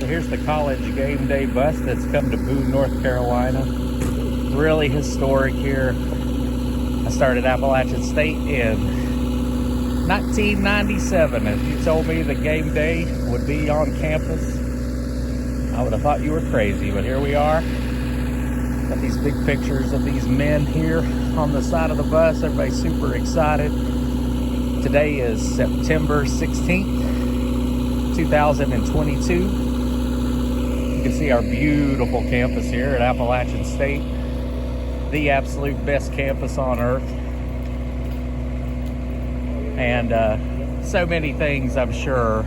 So here's the college game day bus that's come to Boone, North Carolina. Really historic here. I started Appalachian State in 1997. If you told me the game day would be on campus, I would have thought you were crazy, but here we are. Got these big pictures of these men here on the side of the bus. Everybody's super excited. Today is September 16th, 2022. You can see our beautiful campus here at Appalachian State. The absolute best campus on earth. And so many things, I'm sure,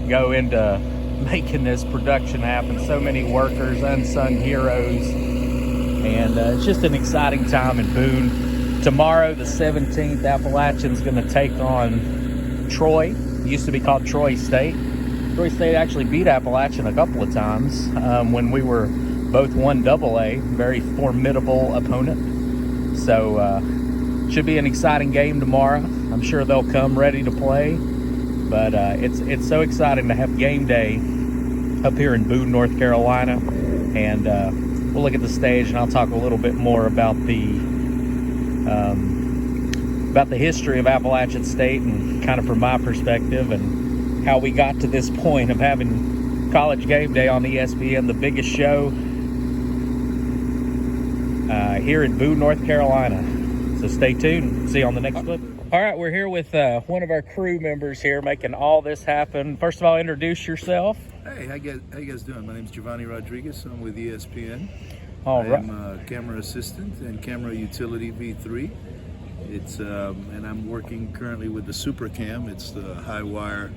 go into making this production happen. So many workers, unsung heroes. And it's just an exciting time in Boone. Tomorrow, the 17th, Appalachian's going to take on Troy. It used to be called Troy State. Troy State actually beat Appalachian a couple of times when we were both 1AA. Very formidable opponent. So should be an exciting game tomorrow. I'm sure they'll come ready to play. But it's so exciting to have game day up here in Boone, North Carolina. And we'll look at the stage and I'll talk a little bit more about the history of Appalachian State and kind of from my perspective and how we got to this point of having college game day on ESPN, the biggest show here in Boone, North Carolina. So stay tuned. See you on the next clip. All right, we're here with one of our crew members here making all this happen. First of all, introduce yourself. Hey, how you guys doing? My name's Giovanni Rodriguez. I'm with ESPN. All right. I'm a camera assistant and camera utility V3. It's and I'm working currently with the SuperCam. It's the high wire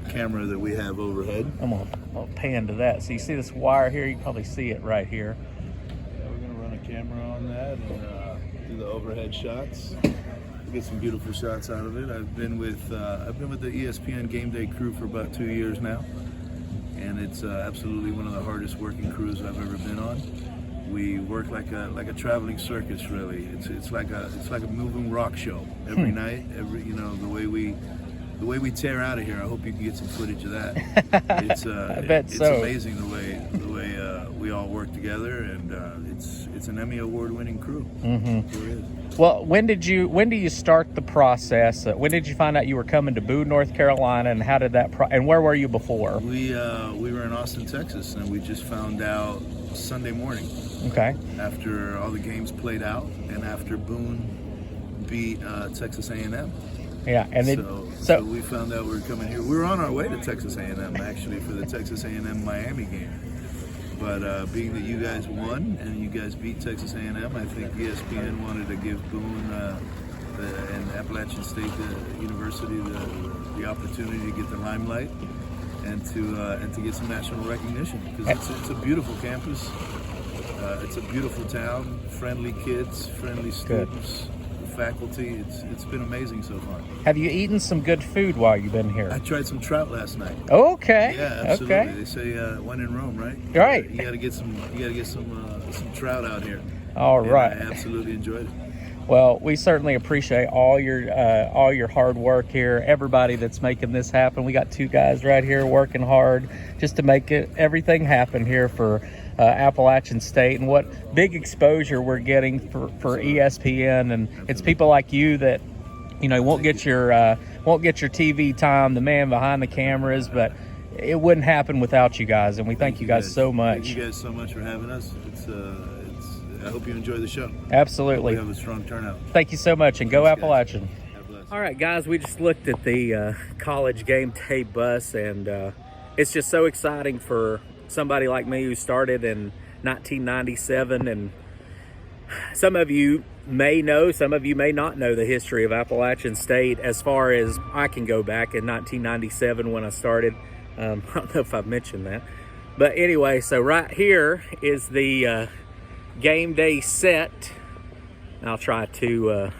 camera that we have overhead. I'll pan to that. So you see this wire here? You can probably see it right here. Yeah, we're gonna run a camera on that and do the overhead shots. Get some beautiful shots out of it. I've been with the ESPN Game Day crew for about 2 years now, and it's absolutely one of the hardest working crews I've ever been on. We work like a traveling circus, really. It's like a moving rock show every night. The way we tear out of here. I hope you can get some footage of that. It's I bet it's so. amazing the way we all work together, and it's an Emmy award-winning crew. Mm-hmm. It is. Well, when do you start the process? When did you find out you were coming to Boone, North Carolina, and how did that and where were you before? We were in Austin, Texas, and we just found out Sunday morning. Okay. After all the games played out, and after Boone beat Texas A&M. Yeah, and so we found out we were coming here. We were on our way to Texas A&M actually for the Texas A&M Miami game. But being that you guys won and you guys beat Texas A&M, I think ESPN wanted to give Boone and Appalachian State University the opportunity to get the limelight and to get some national recognition, because it's a beautiful campus. It's a beautiful town, friendly kids, friendly students, faculty. It's been amazing so far. Have you eaten some good food while you've been here? I tried some trout last night. Okay. Yeah, absolutely. Okay. They say when in Rome, right? Right. You got to get some trout out here. All right. I absolutely enjoyed it. Well, we certainly appreciate all your hard work here. Everybody that's making this happen. We got two guys right here working hard just to make everything happen here for Appalachian State, and what big exposure we're getting for ESPN. And it's people like you that won't get your TV time, the man behind the cameras, but it wouldn't happen without you guys. And we thank you guys so much. Thank you guys so much for having us. I hope you enjoy the show. Absolutely. We have a strong turnout. Thank you so much, and go Thanks, Appalachian. guys. All right, guys, we just looked at the college game day bus, and it's just so exciting for somebody like me who started in 1997. And some of you may know, some of you may not know the history of Appalachian State as far as I can go back in 1997 when I started. I don't know if I've mentioned that. But anyway, so right here is the game day set. I'll try to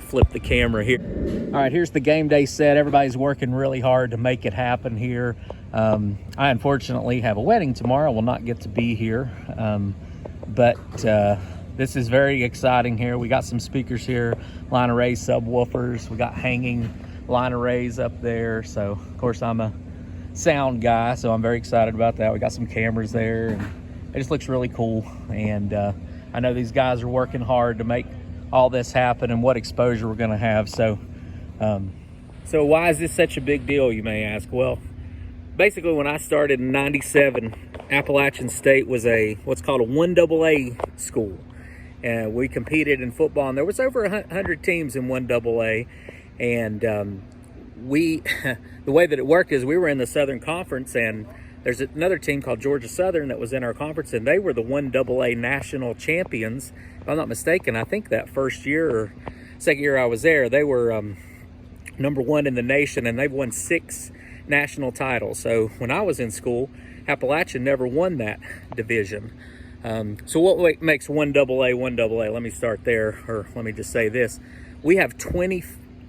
flip the camera here. All right, here's the game day set. Everybody's working really hard to make it happen here. I unfortunately have a wedding tomorrow. I will not get to be here. But this is very exciting here. We got some speakers here, line array subwoofers. We got hanging line arrays up there. So of course I'm a sound guy, so I'm very excited about that. We got some cameras there, and it just looks really cool. And I know these guys are working hard to make all this happen, and what exposure we're going to have. So why is this such a big deal, you may ask? Well, basically when I started in 97, Appalachian State was what's called a 1AA school. We competed in football, and there was over 100 teams in 1AA. And the way that it worked is we were in the Southern Conference, and there's another team called Georgia Southern that was in our conference, and they were the 1AA national champions. If I'm not mistaken, I think that first year or second year I was there, they were number one in the nation, and they've won 6 national titles. So when I was in school, Appalachian never won that division. So what makes 1AA 1AA? Let me start there, or let me just say this. We have 20,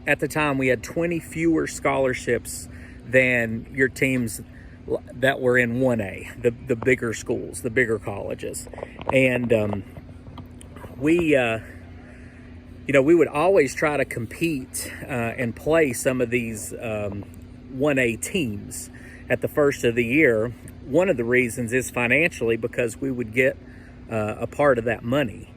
at the time we had 20 fewer scholarships than your teams that were in 1A, the bigger schools, the bigger colleges. And we would always try to compete and play some of these 1A teams at the first of the year. One of the reasons is financially, because we would get a part of that money.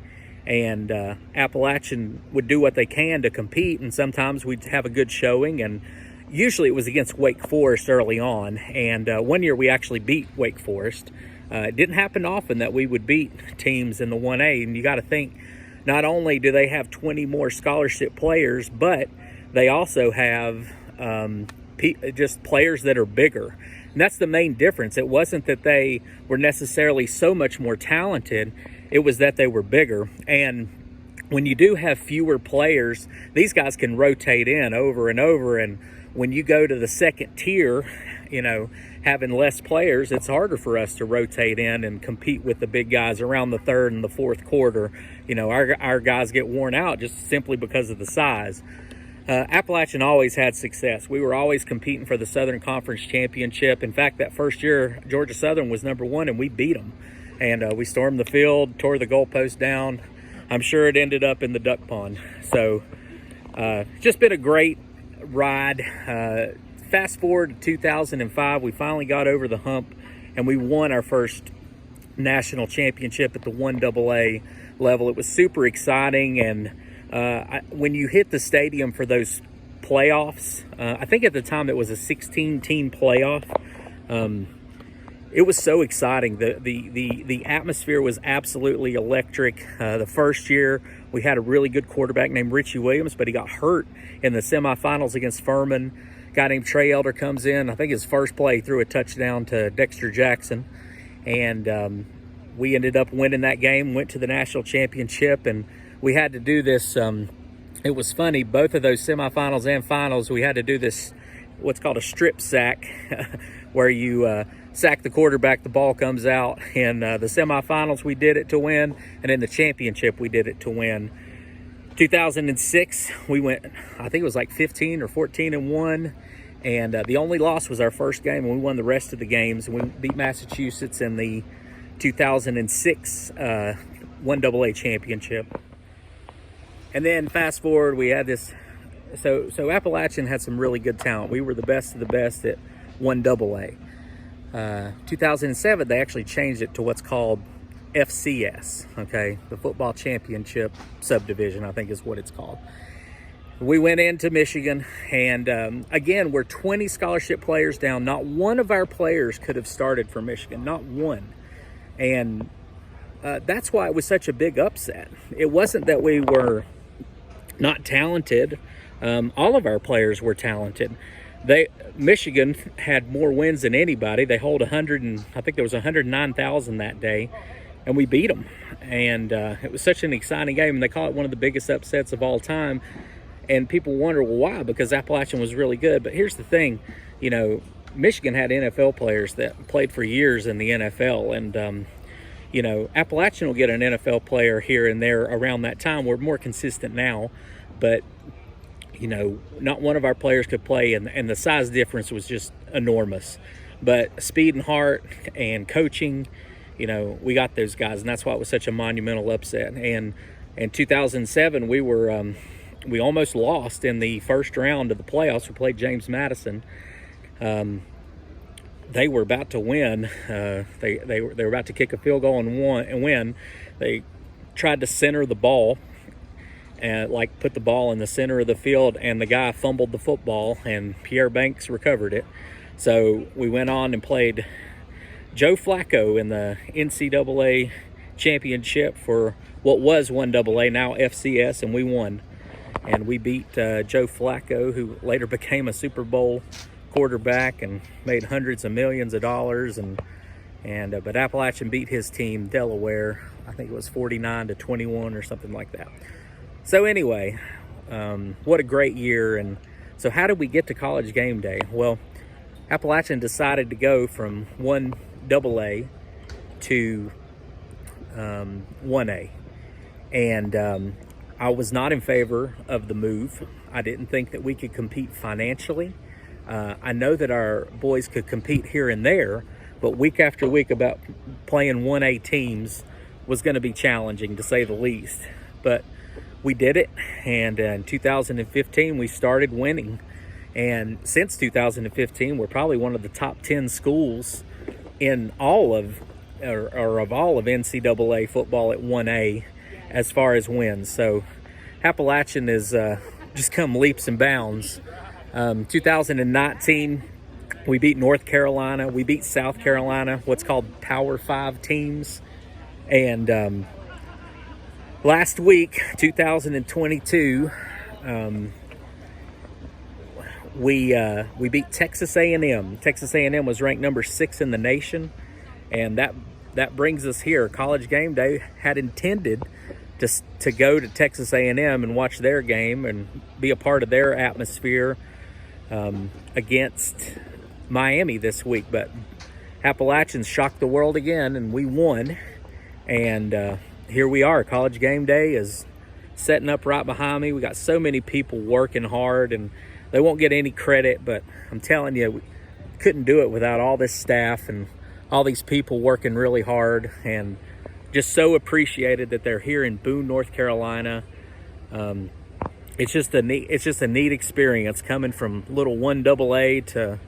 And Appalachian would do what they can to compete, and sometimes we'd have a good showing, and usually it was against Wake Forest early on. And one year we actually beat Wake Forest. It didn't happen often that we would beat teams in the 1A, and you got to think, not only do they have 20 more scholarship players, but they also have just players that are bigger. And that's the main difference. It wasn't that they were necessarily so much more talented, it was that they were bigger. And when you do have fewer players, these guys can rotate in over and over. And when you go to the second tier, having less players, it's harder for us to rotate in and compete with the big guys around the third and the fourth quarter. Our guys get worn out just simply because of the size. Appalachian always had success. We were always competing for the Southern Conference Championship. In fact, that first year, Georgia Southern was number 1, and we beat them. And we stormed the field, tore the goalpost down. I'm sure it ended up in the duck pond. So just been a great ride. Fast forward to 2005, we finally got over the hump, and we won our first national championship at the 1AA level. It was super exciting, and when you hit the stadium for those playoffs, I think at the time it was a 16-team playoff. It was so exciting. The atmosphere was absolutely electric. The first year we had a really good quarterback named Richie Williams, but he got hurt in the semifinals against Furman. A guy named Trey Elder comes in. I think his first play threw a touchdown to Dexter Jackson, and we ended up winning that game. Went to the national championship, and we had to do this. It was funny. Both of those semifinals and finals, we had to do this, what's called a strip sack, where you sack the quarterback, the ball comes out. In the semifinals, we did it to win, and in the championship, we did it to win. 2006, we went, I think it was like 15 or 14-1, and the only loss was our first game, and we won the rest of the games, and we beat Massachusetts in the 2006 1AA championship. And then fast forward, we had this, so Appalachian had some really good talent. We were the best of the best at 1AA. 2007, they actually changed it to what's called FCS, okay? The Football Championship Subdivision, I think is what it's called. We went into Michigan, and again, we're 20 scholarship players down. Not one of our players could have started for Michigan, not one. And that's why it was such a big upset. It wasn't that we were not talented. All of our players were talented. Michigan had more wins than anybody. They hold 100, and I think there was 109,000 that day, and we beat them. And it was such an exciting game, and they call it one of the biggest upsets of all time. And people wonder, well, why? Because Appalachian was really good. But here's the thing, Michigan had NFL players that played for years in the NFL, and Appalachian will get an NFL player here and there around that time. We're more consistent now, but not one of our players could play, and the size difference was just enormous. But speed and heart and coaching, we got those guys, and that's why it was such a monumental upset. And in 2007, we almost lost in the first round of the playoffs. We played James Madison. they were about to win. They were about to kick a field goal and win. They tried to center the ball and put the ball in the center of the field, and the guy fumbled the football, and Pierre Banks recovered it. So we went on and played Joe Flacco in the NCAA championship for what was 1AA, now FCS, and we won. And we beat Joe Flacco, who later became a Super Bowl quarterback and made hundreds of millions of dollars. But Appalachian beat his team, Delaware. I think it was 49-21 or something like that. So anyway, what a great year. And so how did we get to College Game Day? Well, Appalachian decided to go from 1AA to 1A. And I was not in favor of the move. I didn't think that we could compete financially. I know that our boys could compete here and there, but week after week about playing 1A teams was going to be challenging, to say the least. But we did it, and in 2015 we started winning. And since 2015, we're probably one of the top 10 schools in all of NCAA football at 1A as far as wins. So Appalachian has just come leaps and bounds. 2019, we beat North Carolina. We beat South Carolina, what's called Power 5 teams. And last week, 2022, we beat Texas A&M. Texas A&M was ranked number 6 in the nation, and that brings us here. College Game Day had intended to go to Texas A&M and watch their game and be a part of their atmosphere against Miami this week, but Appalachians shocked the world again, and we won. And here we are. College Game Day is setting up right behind me. We got so many people working hard, and they won't get any credit, but I'm telling you, we couldn't do it without all this staff and all these people working really hard, and just so appreciated that they're here in Boone, North Carolina. It's just a neat experience coming from little 1AA to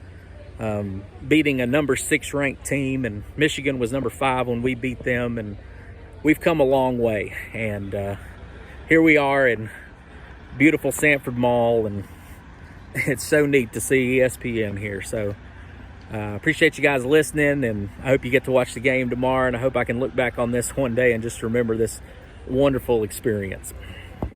beating a number 6 ranked team, and Michigan was number 5 when we beat them, and we've come a long way. And here we are in beautiful Sanford Mall, and it's so neat to see ESPN here. So appreciate you guys listening, and I hope you get to watch the game tomorrow, and I hope I can look back on this one day and just remember this wonderful experience.